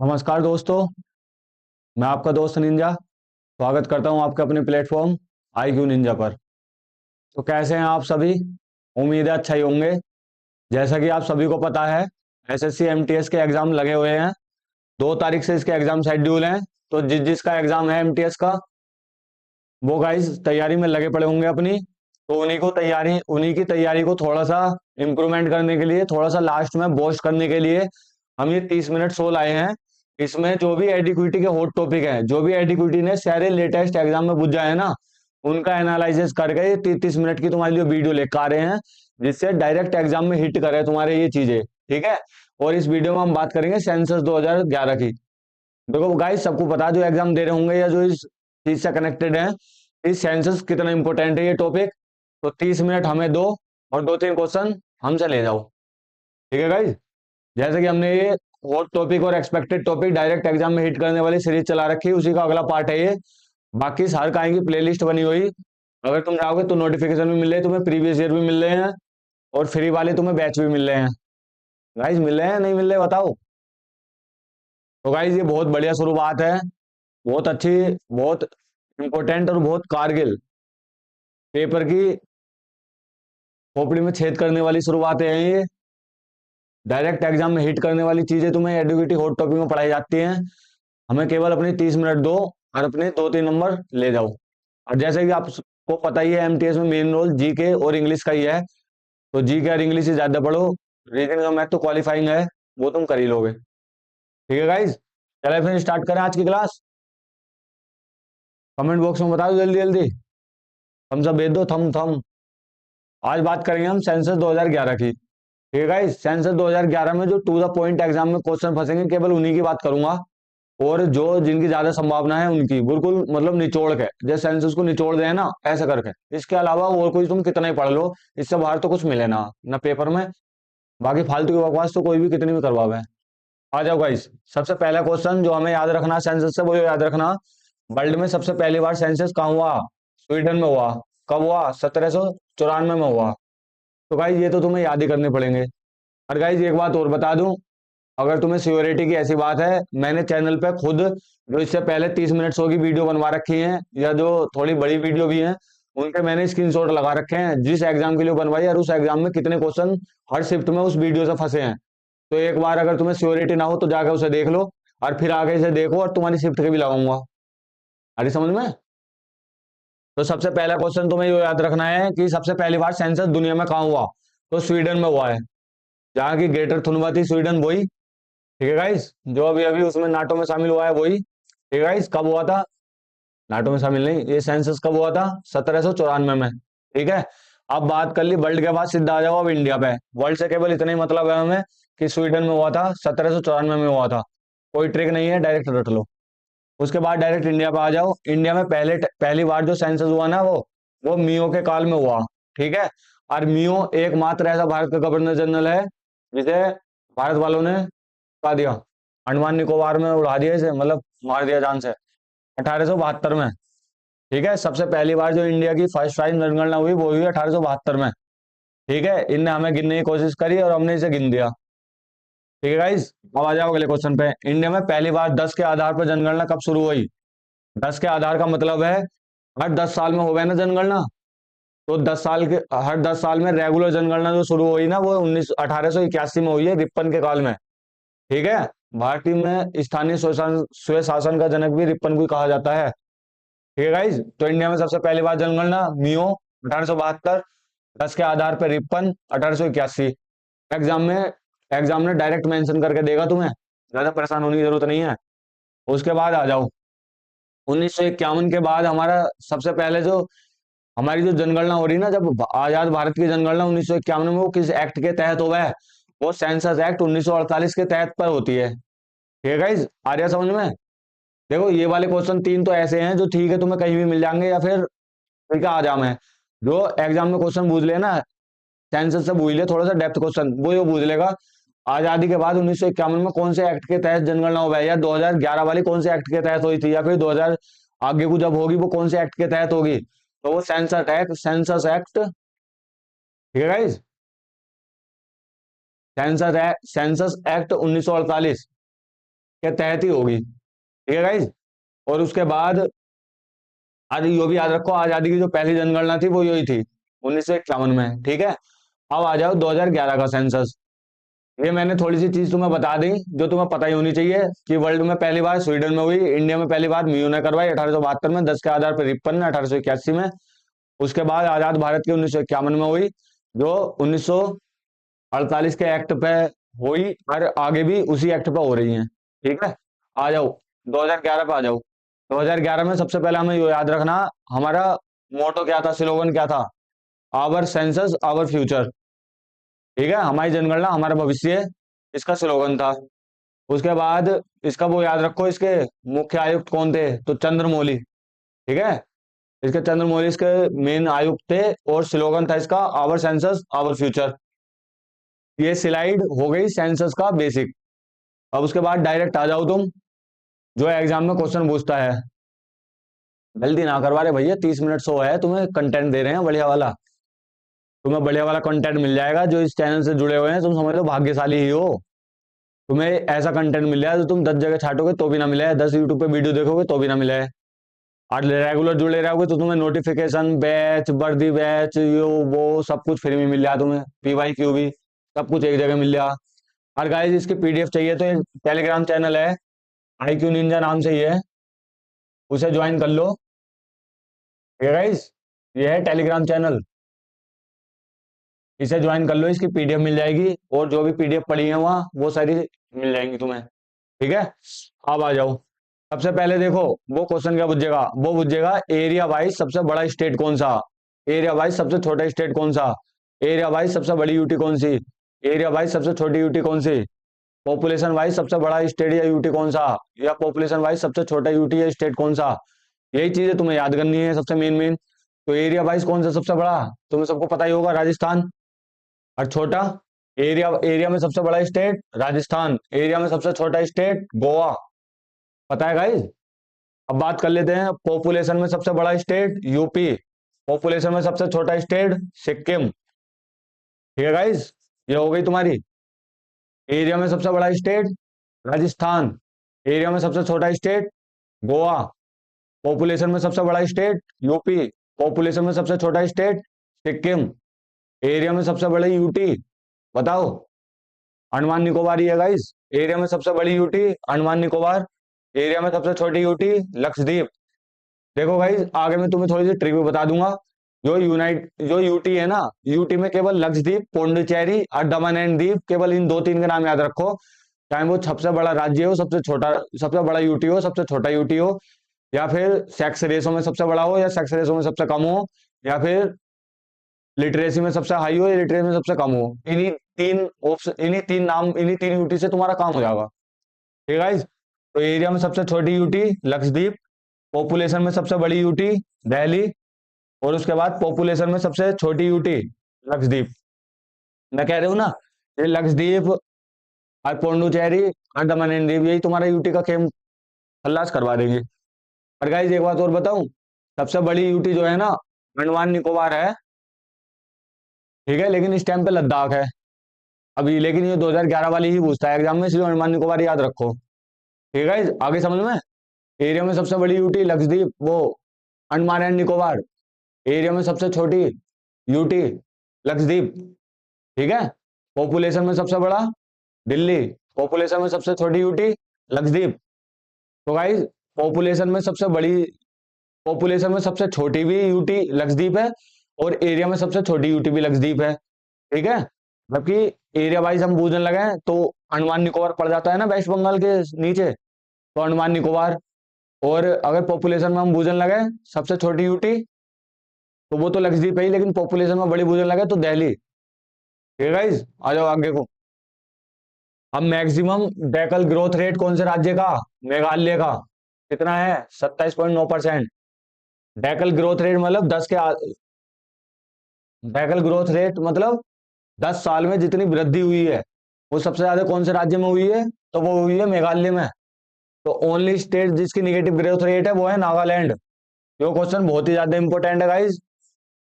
नमस्कार दोस्तों। मैं आपका दोस्त निंजा स्वागत करता हूं आपके अपने प्लेटफॉर्म आई क्यू निंजा पर। तो कैसे हैं आप सभी? उम्मीद है अच्छा ही होंगे। जैसा कि आप सभी को पता है, एसएससी एमटीएस के एग्जाम लगे हुए हैं। 2 तारीख से इसके एग्जाम शेड्यूल हैं। तो जिसका एग्जाम है एमटीएस का, वो गाइस तैयारी में लगे पड़े होंगे अपनी। तो उन्हीं की तैयारी को थोड़ा सा इम्प्रूवमेंट करने के लिए, थोड़ा सा लास्ट में बूस्ट करने के लिए हम ये 30 मिनट शो लाए हैं। इसमें जो भी एडिक्विटी के हॉट टॉपिक हैं, जो भी एडिक्विटी ने सारे लेटेस्ट एग्जाम में पूछा है ना, उनका एनालिसिस करके ये 30 30 मिनट की तुम्हारे लिए वीडियो लेकर आ रहे हैं, जिससे डायरेक्ट एग्जाम में हिट करे तुम्हारे ये चीजें। ठीक है। और इस वीडियो में हम बात करेंगे सेंसस 2011 की। देखो गाइस, सबको पता है जो एग्जाम दे रहे होंगे या जो इस चीज से कनेक्टेड है, इस सेंसस कितना इंपॉर्टेंट है ये टॉपिक। तो 30 मिनट हमें दो और 2 3 क्वेश्चन हमसे ले जाओ। ठीक है गाइस। जैसे कि हमने ये हॉट टॉपिक और एक्सपेक्टेड टॉपिक डायरेक्ट एग्जाम में हिट करने वाली सीरीज चला रखी है, उसी का अगला पार्ट है ये। बाकी हर काय की प्लेलिस्ट बनी हुई, अगर तुम चाहोगे तो नोटिफिकेशन भी मिल रहे हैं तुम्हें, प्रीवियस ईयर भी मिल रहे हैं, और फ्री वाले तुम्हें बैच भी मिल रहे हैं। गाइस मिल रहे हैं नहीं मिल रहे बताओ? तो गाइस ये बहुत बढ़िया शुरुआत है, बहुत अच्छी, बहुत इंपॉर्टेंट और बहुत कारगिल पेपर की खोपड़ी में छेद करने वाली शुरुआतें हैं ये। डायरेक्ट एग्जाम में हिट करने वाली चीजें तुम्हें एडुकेटी हॉट टॉपिक में पढ़ाई जाती हैं। हमें केवल अपनी 30 मिनट दो और अपने 2 3 नंबर ले जाओ। और जैसे कि आपको पता ही है, एमटीएस में मेन रोल जीके और इंग्लिश का ही है। तो जीके और इंग्लिश ही ज्यादा पढ़ो। रीजनिंग का मैथ तो क्वालिफाइंग है, वो तुम कर ही लोगे। ठीक है गाइज, चले फिर स्टार्ट करें आज की क्लास। कमेंट बॉक्स में बता दो जल्दी जल्दी, हम सब भेज दो थम थम। आज बात करेंगे हम सेंसस 2011 की। ठीक है गाइस, सेंसस 2011 में जो टू द पॉइंट एग्जाम में क्वेश्चन फंसेंगे, केवल उन्हीं की बात करूंगा। और जो जिनकी ज्यादा संभावना है उनकी बिल्कुल मतलब निचोड़ के, जैसे सेंसस को निचोड़ दे ना ऐसा करके। इसके अलावा और कोई तुम कितना ही पढ़ लो, इससे बाहर तो कुछ मिले ना ना पेपर में। बाकी फालतू की बकवास तो कोई भी कितनी भी करवावे। आ जाओ गाइस, सबसे पहला क्वेश्चन जो हमें याद रखना सेंसस से, वो याद रखना। वर्ल्ड में सबसे पहली बार सेंसस कहाँ हुआ? स्वीडन में हुआ। कब हुआ? 1794 में हुआ। तो गाइस ये तो तुम्हें याद ही करने पड़ेंगे। और गाइस एक बात और बता दूं, अगर तुम्हें सियोरिटी की ऐसी बात है, मैंने चैनल पे खुद जो इससे पहले 30 मिनट शो की वीडियो बनवा रखी है, या जो थोड़ी बड़ी वीडियो भी है, उनके मैंने स्क्रीनशॉट लगा रखे हैं, जिस एग्जाम के लिए बनवाई और उस एग्जाम में कितने क्वेश्चन हर शिफ्ट में उस वीडियो से फंसे हैं। तो एक बार अगर तुम्हें सियोरिटी ना हो तो जाकर उसे देख लो, और फिर आगे से देखो, और तुम्हारी शिफ्ट के भी लगाऊंगा। अरे समझ में? तो सबसे पहला क्वेश्चन तुम्हें ये याद रखना है कि सबसे पहली बार सेंसस दुनिया में कहाँ हुआ? तो स्वीडन में हुआ है। जहाँ की ग्रेटर थुनवा थी स्वीडन, वही। ठीक है गाइस, जो अभी अभी उसमें नाटो में शामिल हुआ है वही। ठीक है गाइस, कब हुआ था? नाटो में शामिल नहीं, ये सेंसस कब हुआ था? 1794 में। ठीक है। अब बात कर ली वर्ल्ड के बाद, सीधा आ जाओ अब इंडिया पे। वर्ल्ड से केवल इतना ही मतलब है हमें कि स्वीडन में हुआ था, 1794 में हुआ था। कोई ट्रिक नहीं है, डायरेक्ट रट लो। उसके बाद डायरेक्ट इंडिया पे आ जाओ। इंडिया में पहली बार जो सेंसस हुआ ना, वो मियो के काल में हुआ। ठीक है। और मियो एकमात्र ऐसा भारत का गवर्नर जनरल है जिसे भारत वालों ने उड़ा दिया, अंडमान निकोबार में उड़ा दिया इसे, मतलब मार दिया जान से, 1872 में। ठीक है। सबसे पहली बार जो इंडिया की फर्स्ट टाइम जनगणना हुई वो हुई 1872 में। ठीक है। इनने हमें गिनने की कोशिश करी और हमने इसे गिन दिया। ठीक है गाइस, अब आ जाओ अगले क्वेश्चन पे। इंडिया में पहली बार 10 के आधार पर जनगणना कब शुरू हुई? 10 के आधार का मतलब है हर 10 साल में हो गया ना जनगणना। तो 10 साल के, हर 10 साल में रेगुलर जनगणना जो शुरू हुई ना, वो 1881 में हुई है, रिप्पन के काल में। ठीक है। भारतीय में स्थानीय स्वय शासन का जनक भी रिप्पन को ही कहा जाता है। ठीक है गाइज, तो इंडिया में सबसे पहली बार जनगणना मियो 1872, 10 के आधार पर रिप्पन 1881। एग्जाम में एग्जाम में डायरेक्ट मेंशन करके देगा तुम्हें, ज्यादा परेशान होने की जरूरत नहीं है। उसके बाद आ जाओ 1951 के बाद हमारा सबसे पहले जो हमारी जो जनगणना हो रही है ना, जब आजाद भारत की जनगणना 1951 में, वो किस एक्ट के तहत हुआ है? वो सेंसस एक्ट 1948 के तहत पर होती है। ठीक है गाइज, आ रहा समझ में? देखो ये वाले क्वेश्चन तीन तो ऐसे हैं जो ठीक है तुम्हें कहीं भी मिल जाएंगे, या फिर ठीक है आ जाओ मैं, जो एग्जाम में क्वेश्चन पूछ लेना, सेंसस से पूछ ले थोड़ा सा डेप्थ क्वेश्चन, वो ये पूछ लेगा आजादी के बाद 1951 में कौन से एक्ट के तहत जनगणना हुआ है, या 2011 वाली कौन से एक्ट के तहत हुई थी, या फिर 2000 आगे को जब होगी वो कौन से एक्ट के तहत होगी। तो वो सेंसस एक्ट। ठीक है गाइज, सेंसस एक्ट 1948। के तहत ही होगी। ठीक है गाइज। और उसके बाद आज यो भी याद रखो, आजादी की जो पहली जनगणना थी वो यही थी 1951 में। ठीक है। अब आ जाओ 2011 का सेंसस। ये मैंने थोड़ी सी चीज तुम्हें बता दी जो तुम्हें पता ही होनी चाहिए कि वर्ल्ड में पहली बार स्वीडन में हुई, इंडिया में पहली बार मियू ने करवाई 1872 में, 10 के आधार पर रिपन ने 1881 में। उसके बाद आजाद भारत की 1951 में हुई, जो 1948 के एक्ट पे हुई, और आगे भी उसी एक्ट पे हो रही है। ठीक है। आ जाओ 2011 पे आ जाओ। 2011 में सबसे पहले हमें ये याद रखना, हमारा मोटो क्या था, स्लोगन क्या था, आवर सेंसस आवर फ्यूचर। ठीक है। हमारी जनगणना हमारा भविष्य, इसका स्लोगन था। उसके बाद इसका वो याद रखो, इसके मुख्य आयुक्त कौन थे, तो चंद्रमौली। ठीक है। इसके चंद्रमौली इसके मेन आयुक्त थे, और स्लोगन था इसका आवर सेंसस आवर फ्यूचर। ये स्लाइड हो गई सेंसस का बेसिक। अब उसके बाद डायरेक्ट आ जाओ तुम, जो एग्जाम में क्वेश्चन पूछता है। जल्दी ना करवा रहे भैया, 30 मिनट शो है, तुम्हें कंटेंट दे रहे हैं बढ़िया वाला। तुम्हें बढ़िया वाला कंटेंट मिल जाएगा, जो इस चैनल से जुड़े हुए हैं तुम समझ लो भाग्यशाली ही हो। तुम्हें ऐसा कंटेंट मिल जाए जो तुम 10 जगह छाटोगे तो भी ना मिले, 10 यूट्यूब पे वीडियो देखोगे तो भी ना मिले। और रेगुलर जुड़े रहोगे तो तुम्हें नोटिफिकेशन, बैच, वर्दी बैच, यो वो सब कुछ फ्री में मिल जाए, तुम्हें PYQ भी सब कुछ एक जगह मिल जाए। और गाइस इसकी PDF चाहिए तो एक टेलीग्राम चैनल है, IQ निंजा नाम से ही है, उसे ज्वाइन कर लो। ठीक है गाइस, ये है टेलीग्राम चैनल, इसे ज्वाइन कर लो, इसकी PDF मिल जाएगी, और जो भी PDF पड़ी है वहाँ वो सारी मिल जाएंगी तुम्हें। ठीक है। अब आ जाओ। सबसे पहले देखो, वो क्वेश्चन क्या पूछेगा, वो पूछेगा एरिया वाइज सबसे बड़ा स्टेट कौन सा, एरिया वाइज सबसे छोटा स्टेट कौन सा, एरिया वाइज सबसे बड़ी यूटी कौन सी, एरिया वाइज सबसे छोटी यूटी कौन सी, पॉपुलेशन वाइज सबसे बड़ा स्टेट या यूटी कौन सा, या पॉपुलेशन वाइज सबसे छोटा यूटी या स्टेट कौन सा। यही चीजें तुम्हें याद करनी है सबसे मेन मेन। तो एरिया वाइज कौन सा सबसे बड़ा, तुम्हें सबको पता ही होगा, राजस्थान। और छोटा, एरिया एरिया में सबसे बड़ा स्टेट राजस्थान, एरिया में सबसे छोटा स्टेट गोवा। पता है गाइज। अब बात कर लेते हैं पॉपुलेशन में सबसे बड़ा स्टेट यूपी, पॉपुलेशन में सबसे छोटा स्टेट सिक्किम। ठीक है गाइज। ये हो गई तुम्हारी। एरिया में सबसे बड़ा स्टेट राजस्थान, एरिया में सबसे छोटा स्टेट गोवा, पॉपुलेशन में सबसे बड़ा स्टेट यूपी, पॉपुलेशन में सबसे छोटा स्टेट सिक्किम, एरिया में सबसे बड़ी यूटी बताओ, अंडमान निकोबार ही है गाइस। एरिया में सबसे बड़ी यूटी अंडमान निकोबार, एरिया में सबसे छोटी यूटी लक्षद्वीप। देखो गाइस आगे मैं तुम्हें थोड़ी सी ट्रिक भी बता दूंगा। जो यूटी है ना, यूटी में केवल लक्षद्वीप, पौंडुचेरी और दमन एंड दीव, केवल इन दो तीन के नाम याद रखो। चाहे वो सबसे बड़ा राज्य हो, सबसे छोटा, सबसे बड़ा यूटी हो, सबसे छोटा यूटी हो, या फिर सेक्स रेशो में सबसे बड़ा हो या सेक्स रेशो में सबसे कम हो, या फिर लिटरेसी में सबसे हाई हो या लिटरेसी में सबसे कम हो। इन्हीं तीन ऑप्शन, इन्हीं तीन नाम, इन्हीं तीन यूटी से तुम्हारा काम हो जाएगा। ठीक है गाइस। तो एरिया में सबसे छोटी यूटी लक्षद्वीप, पॉपुलेशन में सबसे बड़ी यूटी दिल्ली, और उसके बाद पॉपुलेशन में सबसे छोटी यूटी लक्षद्वीप। मैं कह रहा हूँ ना, ये लक्षद्वीप और पौंडुचेरी और दमन एंड दीव, यही तुम्हारा यूटी का खेम खल्लास करवा देंगे। और गाइस एक बात और बताऊं, सबसे बड़ी यूटी जो है ना अंडमान निकोबार है। ठीक है। लेकिन इस टाइम पे लद्दाख है अभी, लेकिन ये 2011 वाली ही पूछता है एग्जाम में, इसलिए अंडमान निकोबार याद रखो। ठीक है guys, आगे समझ में। एरिया में सबसे बड़ी यूटी लक्षद्वीप, वो अंडमान एंड निकोबार, एरिया में सबसे छोटी यूटी लक्षद्वीप। ठीक है। पॉपुलेशन में सबसे बड़ा दिल्ली, पॉपुलेशन में सबसे छोटी यूटी लक्षद्वीप। तो गाइस पॉपुलेशन में सबसे बड़ी, पॉपुलेशन में सबसे छोटी भी यूटी लक्षद्वीप है, और एरिया में सबसे छोटी यूटी भी लक्षद्वीप है। ठीक है। जबकि एरिया वाइज हम बूझने लगे तो अंडमान निकोबार पड़ जाता है ना वेस्ट बंगाल के नीचे, तो अंडमान निकोबार। और अगर पॉपुलेशन में हम बूझने लगे सबसे छोटी यूटी, तो वो तो लक्षद्वीप है ही, लेकिन पॉपुलेशन में बड़ी बूझने लगे तो दिल्ली। ठीक है गाइस, आ जाओ आगे को। अब मैक्सिमम डेकल ग्रोथ रेट कौन से राज्य का, मेघालय का। कितना है, 27.9%। डेकल ग्रोथ रेट मतलब डेकल ग्रोथ रेट मतलब 10 साल में जितनी वृद्धि हुई है, वो सबसे ज्यादा कौन से राज्य में हुई है, तो वो हुई है मेघालय में। तो ओनली स्टेट जिसकी निगेटिव ग्रोथ रेट है वो है नागालैंड। ये क्वेश्चन बहुत ही ज्यादा इंपॉर्टेंट है गाइस,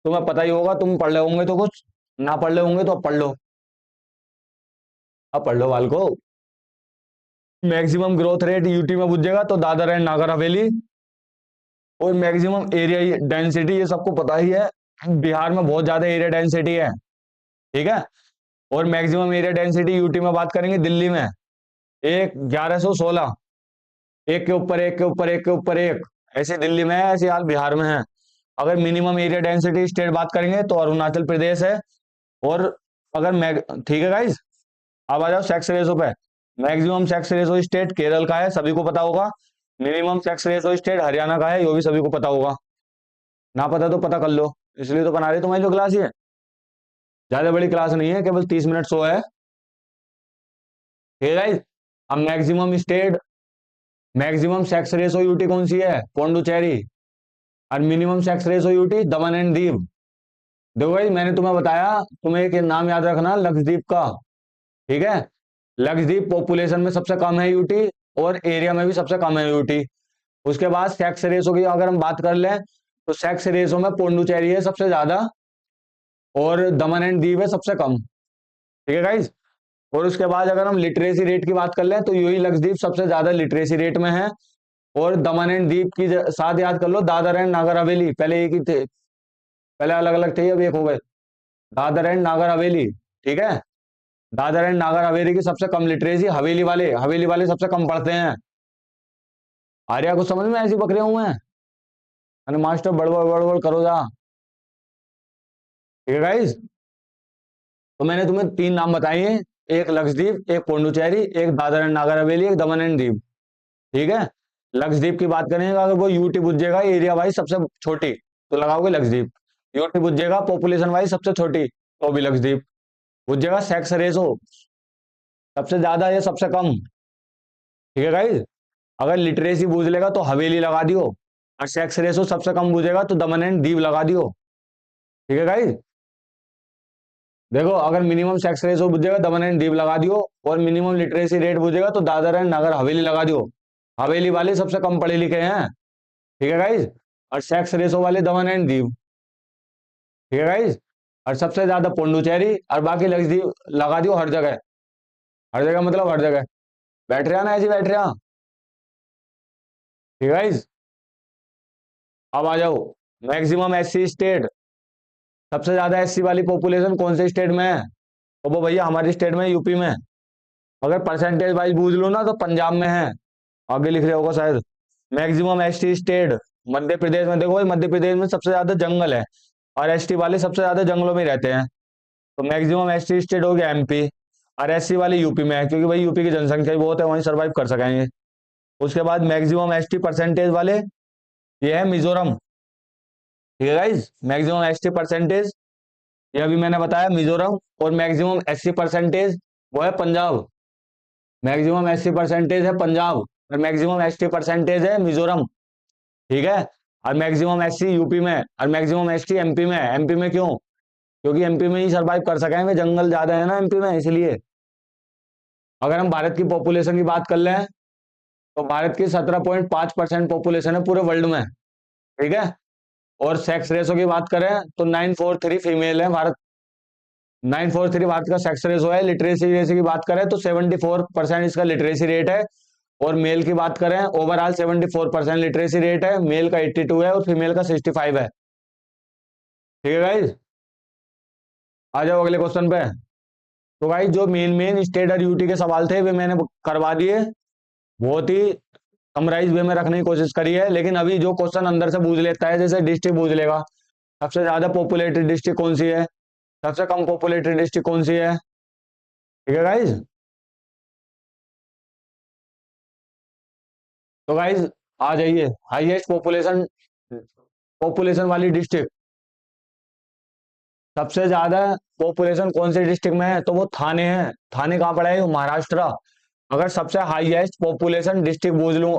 तुम्हें पता ही होगा, तुम पढ़ रहे होंगे तो कुछ, ना पढ़ रहे होंगे तो अब पढ़ लो, अब पढ़ लो बाल को। मैक्सिमम ग्रोथ रेट यूटी में पूछेगा तो दादर एंड नागर हवेली। और मैक्सिमम एरिया डेंसिटी ये सबको पता ही है, बिहार में बहुत ज्यादा एरिया डेंसिटी है, ठीक है। और मैक्सिमम एरिया डेंसिटी यूटी में बात करेंगे दिल्ली में, एक 1116, एक के ऊपर एक के ऊपर एक के ऊपर एक, ऐसे दिल्ली में है, ऐसे हाल बिहार में है। अगर मिनिमम एरिया डेंसिटी स्टेट बात करेंगे तो अरुणाचल प्रदेश है। और अगर मैं, ठीक है गाइज, अब आ जाओ सेक्स रेशो पे। Maximum sex ratio state Kerala का है, सभी को पता होगा। Minimum sex ratio state Haryana का है, ये भी सभी को पता होगा। ना पता तो पता कर लो, इसलिए तो बना रही तुम्हारी जो क्लास ये, ज्यादा बड़ी क्लास नहीं है, केवल 30 मिनट शो है, ठीक है गाइज। अब मैक्सिमम सेक्स रेशो यूटी कौन सी है? पौंडुचेरी। और minimum sex ratio UT Daman and Diu. देखो भाई, मैंने तुम्हें बताया, तुम्हें एक नाम याद रखना लक्षद्वीप का, ठीक है। लक्षद्वीप पॉपुलेशन में सबसे कम है यूटी, और एरिया में भी सबसे कम है यूटी। उसके बाद सेक्स रेशो की अगर हम बात कर लें तो सेक्स रेशो में पौंडुचेरी है सबसे ज्यादा, और दमन एंड दीव है सबसे कम, ठीक है गाइज। और उसके बाद अगर हम लिटरेसी रेट की बात कर लें तो यही लक्षद्वीप सबसे ज्यादा लिटरेसी रेट में है। और दमन एंड दीव की साथ याद कर लो दादर एंड नागर हवेली, पहले एक ही थे, पहले अलग अलग थे, अब एक हो गए, दादर एंड नागर हवेली, ठीक है। दादर एंड नागर हवेली की सबसे कम लिटरेसी, हवेली वाले सबसे कम पढ़ते हैं। आर्या को समझ में ऐसी बकरे हुए हैं? अरे मास्टर बड़बड़ बड़बड़ करो जा, ठीक है गाइस। तो मैंने तुम्हें 3 नाम बताए हैं, एक लक्षद्वीप, एक पौंडुचेरी, एक दादर एंड नागर हवेली, एक दमन एंड दीव, ठीक है। लक्षद्वीप की बात करेंगे, अगर वो यूटी बुझेगा एरिया वाइज सबसे छोटी तो लगाओगे लक्षद्वीप, यूटी बुझेगा पॉपुलेशन वाइज सबसे छोटी तो भी लक्षद्वीप बुझेगा, सेक्स रेशो सबसे ज्यादा या सबसे कम, ठीक है गाइस। अगर लिटरेसी बूझ लेगा तो हवेली लगा दियो, और सेक्स रेशो सबसे कम बूझेगा तो दमन एंड दीव लगा दियो, ठीक है गाइस। देखो, अगर minimum sex ratio बूझेगा Daman and Diu लगा दियो, और मिनिमम लिटरेसी रेट बूझेगा तो दादर एंड नगर हवेली लगा दियो, हवेली वाले सबसे कम पढ़े लिखे हैं, ठीक है गाइस। और सेक्स रेशो वाले दमन एंड दीव, ठीक है गाइस। और सबसे ज्यादा पौंडुचेरी, और बाकी लक्षद्वीप लगा दियो हर जगह, हर जगह मतलब हर जगह, बैठ रहा ना, ऐसी बैठ रहा, ठीक है गाइस। अब आ जाओ मैक्सिमम एससी स्टेट, सबसे ज्यादा एससी वाली पॉपुलेशन कौन से स्टेट में है? तो वो भैया हमारे स्टेट में, यूपी में। अगर परसेंटेज वाइज बूझ लो ना तो पंजाब में है, आगे लिख रहे होगा शायद। Maximum ST state Madhya Pradesh में, देखो भाई मध्य प्रदेश में सबसे ज्यादा जंगल है, और एसटी वाले सबसे ज्यादा जंगलों में रहते हैं, तो मैक्सिमम एसटी स्टेट हो गया एमपी। और एससी वाले यूपी में है, क्योंकि भाई यूपी की जनसंख्या ही बहुत है, वहीं सर्वाइव कर सकेंगे। उसके बाद मैक्सिमम एसटी परसेंटेज वाले, ये है मिजोरम, ठीक है गाइज। मैक्सिमम एसटी परसेंटेज, ये अभी मैंने बताया मिजोरम। और मैक्सिमम एससी परसेंटेज वो है पंजाब, मैक्सिमम एससी परसेंटेज है पंजाब, और मैक्सिमम एसटी परसेंटेज है मिजोरम, ठीक है। और मैक्सिमम एससी यूपी में, और मैक्सिमम एसटी एमपी में। एमपी में क्यों? क्योंकि एमपी में ही सर्वाइव कर सकेंगे, जंगल ज्यादा है ना एमपी में, इसलिए। अगर हम भारत की पॉपुलेशन की बात कर लें तो भारत की 17.5% पॉपुलेशन है पूरे वर्ल्ड में, ठीक है। और सेक्स रेशो की बात करें तो 943 फीमेल है भारत, 943 भारत का सेक्स रेशो है। लिटरेसी रेशो की बात करें तो 74% इसका लिटरेसी रेट है। और मेल की बात करें, ओवरऑल 74% लिटरेसी रेट है, मेल का 82 है और फीमेल का 65 है, ठीक है गाइज। आ जाओ अगले क्वेश्चन पे। तो गाइज जो मेन मेन स्टेट और यूटी के सवाल थे वे मैंने करवा दिए, बहुत ही समराइज वे में रखने की कोशिश करी है। लेकिन अभी जो क्वेश्चन अंदर से पूछ लेता है, जैसे डिस्ट्रिक्ट पूछ लेगा, सबसे ज्यादा पॉपुलेटेड डिस्ट्रिक्ट कौन सी है, सबसे कम पॉपुलेटेड डिस्ट्रिक्ट कौन सी है, ठीक है गाइज। तो गाइज आ जाइए, हाईएस्ट पॉपुलेशन पॉपुलेशन वाली डिस्ट्रिक्ट, सबसे ज्यादा पॉपुलेशन कौन से डिस्ट्रिक्ट में है? तो वो थाने है। थाने कहाँ पड़ा है? महाराष्ट्र। अगर सबसे हाईएस्ट पॉपुलेशन डिस्ट्रिक्ट बूझ लूँ,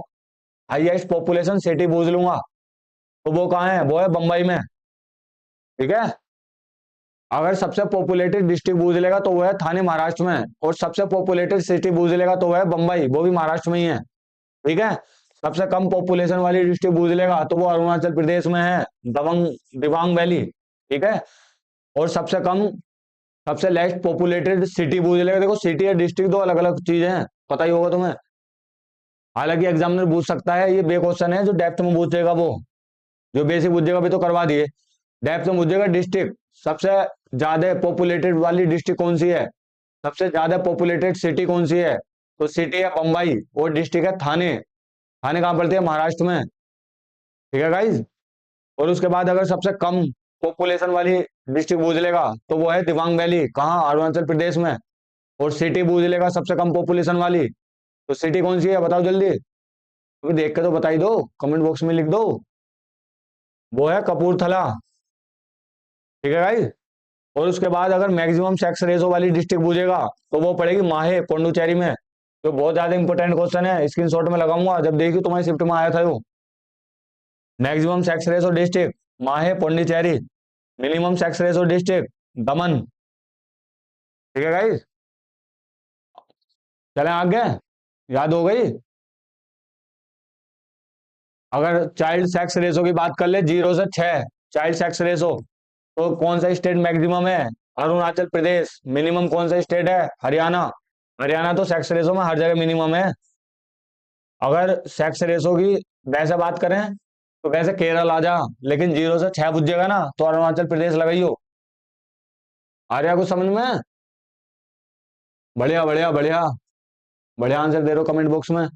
हाईएस्ट पॉपुलेशन सिटी बूझ लूंगा, तो वो कहाँ है? वो है बम्बई में, ठीक है। अगर सबसे पॉपुलेटेड डिस्ट्रिक्ट बूझ लेगा तो वो है थाने, महाराष्ट्र में। और सबसे पॉपुलेटेड सिटी बूझ लेगा तो वो है बम्बई, वो भी महाराष्ट्र में ही है, ठीक है। सबसे कम पॉपुलेशन वाली डिस्ट्रिक्ट बूझ लेगा तो वो अरुणाचल प्रदेश में है, दबंग दिबांग वैली, ठीक है। और सबसे लेस्ट पॉपुलेटेड सिटी बूझ लेगा, देखो सिटी और डिस्ट्रिक्ट दो अलग अलग चीजें हैं, पता ही होगा तुम्हें। हालांकि एग्जामिनर पूछ सकता है, ये बे क्वेश्चन है, जो डेप्थ में पूछेगा वो, जो बेसिक पूछेगा भी तो करवा दिए। डेप्थ में पूछेगा डिस्ट्रिक्ट, सबसे ज्यादा पॉपुलेटेड वाली डिस्ट्रिक्ट कौन सी है, सबसे ज्यादा पॉपुलेटेड सिटी कौन सी है, तो सिटी है बम्बई और डिस्ट्रिक्ट है थाने। थाने कहाँ पड़ती है, महाराष्ट्र में। ठीक है गाइज। और उसके बाद अगर सबसे कम पॉपुलेशन वाली डिस्ट्रिक्ट पूछ लेगा तो वो है दिबांग वैली, कहाँ, अरुणाचल प्रदेश में। और सिटी पूछ लेगा सबसे कम पॉपुलेशन वाली, तो सिटी कौन सी है बताओ जल्दी, तो देख के तो बता ही दो, कमेंट बॉक्स में लिख दो, वो है कपूरथला। ठीक है गाइज। और उसके बाद अगर मैक्सिमम सेक्स रेशो वाली डिस्ट्रिक्ट पूछेगा तो वो पड़ेगी माहे पोंडुचेरी में। तो बहुत ज्यादा इंपॉर्टेंट क्वेश्चन है, स्क्रीनशॉट में लगाऊंगा, जब देखियो तुम्हारी शिफ्ट में आया था वो। मैक्सिमम सेक्स रेशो डिस्ट्रिक्ट माहे पोंडुचेरी, मिनिमम सेक्स रेशो डिस्ट्रिक्ट दमन। ठीक है गाइज, चले आगे, याद हो गई। अगर चाइल्ड सेक्स रेशो की बात कर ले 0 से 6, चाइल्ड सेक्स रेशो, तो कौन सा स्टेट मैक्सिमम है, अरुणाचल प्रदेश। मिनिमम कौन सा स्टेट है, हरियाणा। हरियाणा तो सेक्स रेशो में हर जगह मिनिमम है। अगर सेक्स रेशो की वैसे बात करें तो वैसे केरल आ जा, लेकिन 0 से 6 पूछेगा ना तो अरुणाचल प्रदेश लगाइयो। आ रहा कुछ समझ में, बढ़िया बढ़िया बढ़िया, बढ़िया आंसर दे रहे हो कमेंट बॉक्स में।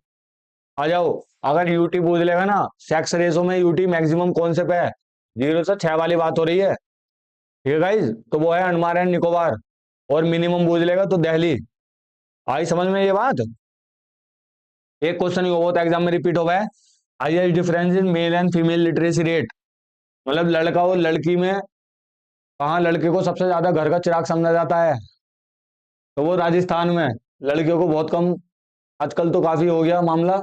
आ जाओ। अगर यूटी पूछ लेगा ना, सेक्स रेशो में यूटी मैक्सिमम कौन से पे है, 0 से 6 वाली बात हो रही है। ठीक है गाइज, तो वो है अंडमान एंड निकोबार। और मिनिमम पूछ लेगा तो दिल्ली। आई समझ में ये बात। एक क्वेश्चन ही होता है एग्जाम में रिपीट हुआ है, highest difference in male and female literacy rate, मतलब लड़का और लड़की में कहाँ लड़के को सबसे ज्यादा घर का चिराग समझा जाता है, तो वो राजस्थान में। लड़कियों को बहुत कम, आजकल तो काफी हो गया मामला,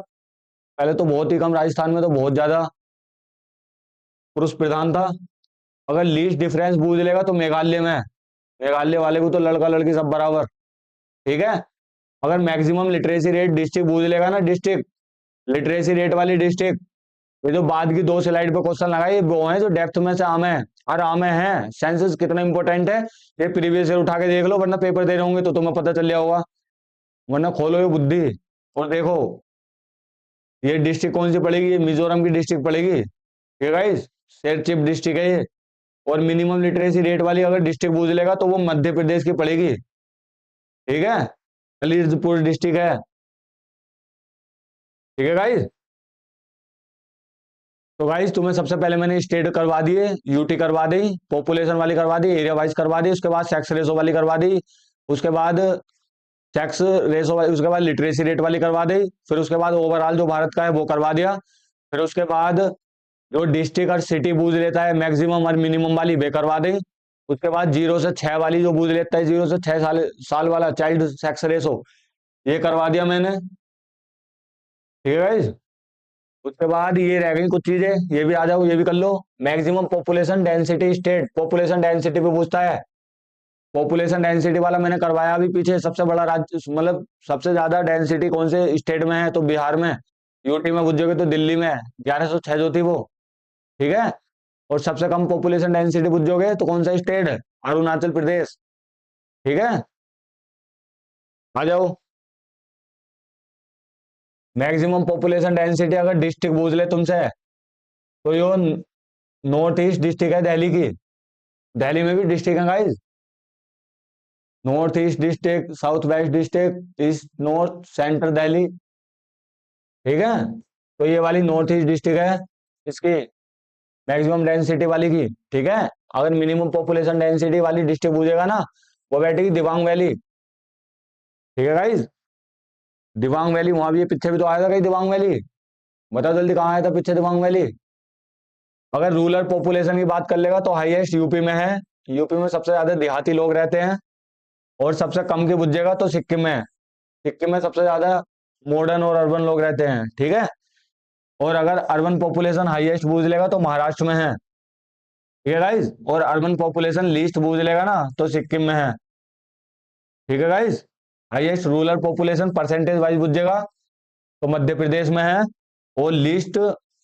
पहले तो बहुत ही कम, राजस्थान में तो बहुत ज्यादा पुरुष प्रधान था। अगर लीस्ट डिफरेंस पूछ लेगा तो मेघालय में, मेघालय वाले को तो लड़का लड़की सब बराबर। ठीक है। अगर मैक्सिमम लिटरेसी रेट डिस्ट्रिक्ट पूछ लेगा ना, डिस्ट्रिक्ट लिटरेसी रेट वाली डिस्ट्रिक्ट, ये जो बाद की 2 स्लाइड पे क्वेश्चन लगा ये वो है जो डेप्थ में से आम है, और आम है। सेंसस कितना इंपॉर्टेंट है ये प्रीवियस ईयर उठा के देख लो, वरना पेपर दे रहे होंगे तो तुम्हें पता चल गया होगा, वरना खोलो ये बुद्धि और देखो ये डिस्ट्रिक्ट कौन सी पड़ेगी, ये मिजोरम की डिस्ट्रिक्ट पड़ेगी। ठीक है गाइस, शेर चिप डिस्ट्रिक्ट है ये। और मिनिमम लिटरेसी रेट वाली अगर डिस्ट्रिक्ट पूछ लेगा तो वो मध्य प्रदेश की पड़ेगी। ठीक है, अलीराजपुर डिस्ट्रिक्ट है। ठीक है गाइस। तो गाइस तुम्हें सबसे पहले मैंने स्टेट करवा दिए, यूटी करवा दी, पॉपुलेशन वाली करवा दी, एरिया वाइज करवा दी, उसके बाद सेक्स रेशो वाली करवा दी, उसके बाद सेक्स रेशो वाली, उसके बाद लिटरेसी रेट वाली करवा दी, फिर उसके बाद ओवरऑल जो भारत का है वो करवा दिया, फिर उसके बाद जो डिस्ट्रिक्ट और सिटी पूछ लेता है मैक्सिमम और मिनिमम वाली वे करवा दी, उसके बाद 0 से 6 वाली जो पूछ लेता है 0 से 6 साल वाला चाइल्ड सेक्स रेशो, ये करवा दिया मैंने। ठीक है गाइस। उसके बाद ये रह गई कुछ चीजें, ये भी आ जाओ, ये भी कर लो। Maximum population density state, population density पे पूछता है। पॉपुलेशन डेंसिटी वाला मैंने करवाया अभी पीछे, सबसे बड़ा राज्य मतलब सबसे ज्यादा डेंसिटी कौन से स्टेट में है, तो बिहार में। यूटी में पूछोगे तो दिल्ली में 1106 जो थी वो। ठीक है। और सबसे कम पॉपुलेशन डेंसिटी पूछोगे तो कौन सा स्टेट है, अरुणाचल प्रदेश। ठीक है। आ जाओ। मैक्सिमम पॉपुलेशन डेंसिटी अगर डिस्ट्रिक्ट पूछ ले तुमसे तो यो नॉर्थ ईस्ट डिस्ट्रिक्ट है दिल्ली की। दिल्ली में भी डिस्ट्रिक्ट है guys, north east district, south west district, east north central Delhi. ठीक है। तो ये वाली नॉर्थ ईस्ट डिस्ट्रिक्ट है इसकी मैक्सिमम डेंसिटी वाली की। ठीक है। अगर मिनिमम पॉपुलेशन डेंसिटी वाली डिस्ट्रिक्ट पूछेगा ना, वो बैठेगी दिबांग वैली। ठीक है गाइस। दिबांग वैली, वहां भी ये पीछे भी तो आया था कहीं दिबांग वैली, बताओ जल्दी कहाँ आया था पीछे दिबांग वैली। अगर रूरल पॉपुलेशन की बात कर लेगा तो हाईएस्ट यूपी में है, यूपी में सबसे ज्यादा देहाती लोग रहते हैं। और सबसे कम की पूछेगा तो सिक्किम में, सिक्किम में सबसे ज्यादा मॉडर्न और अर्बन लोग रहते हैं। ठीक है। और अगर अर्बन पॉपुलेशन हाईएस्ट पूछ लेगा तो महाराष्ट्र में है। ठीक है गाइज। और अर्बन पॉपुलेशन लीस्ट पूछ लेगा ना तो सिक्किम में है। ठीक है guys. Highest rural population percentage wise पूछेगा तो मध्य प्रदेश में है। और least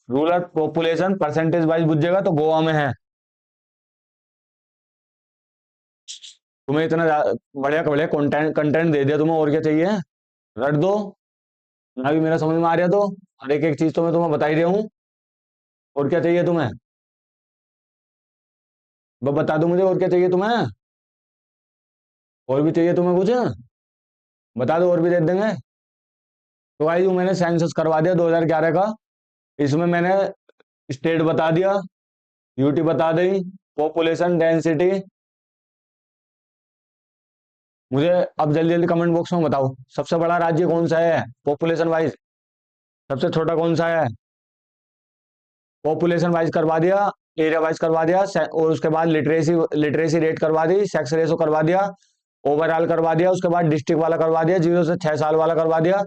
rural population percentage wise पूछेगा तो गोवा में है। तुम्हें इतना बढ़िया बढ़िया कंटेंट कंटेंट दे दिया तुम्हें, और क्या चाहिए, रट दो। ना भी मेरा समझ में आ रहा तो, और एक एक चीज तो मैं तुम्हें बता ही रहा हूँ। और क्या चाहिए तुम्हें? बस बता दो मुझे, और क्या चाहिए तुम्हें? और भी चाहिए तुम्हें कुछ? बता दो, और भी दे देंगे। तो भाई जो मैंने सेंसस करवा दिया 2011 का, इसमें मैंने स्टेट बता दिया, यूटी बता दी, पॉपुलेशन डेंसिटी। मुझे अब जल्दी जल्दी कमेंट बॉक्स में बताओ, सबसे बड़ा राज्य कौन सा है पॉपुलेशन वाइज, सबसे छोटा कौन सा है? पॉपुलेशन वाइज करवा दिया, एरिया वाइज करवा दिया, और उसके बाद लिटरेसी लिटरेसी रेट करवा दी, सेक्स रेशो करवा दिया, ओवरऑल करवा दिया, उसके बाद डिस्ट्रिक्ट वाला करवा दिया, 0 से 6 साल वाला करवा दिया,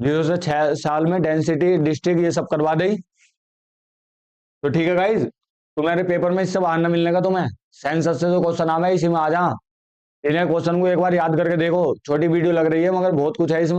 0 से 6 साल में डेंसिटी डिस्ट्रिक्ट ये सब करवा दी। तो ठीक है गाइज, तुम्हारे पेपर में इससे बाहर न मिलने का तुम्हें। सेंसस से जो क्वेश्चन आवे इसी में आ जा। इन्हें क्वेश्चन को एक बार याद करके देखो, छोटी वीडियो लग रही है मगर बहुत कुछ है इसमें।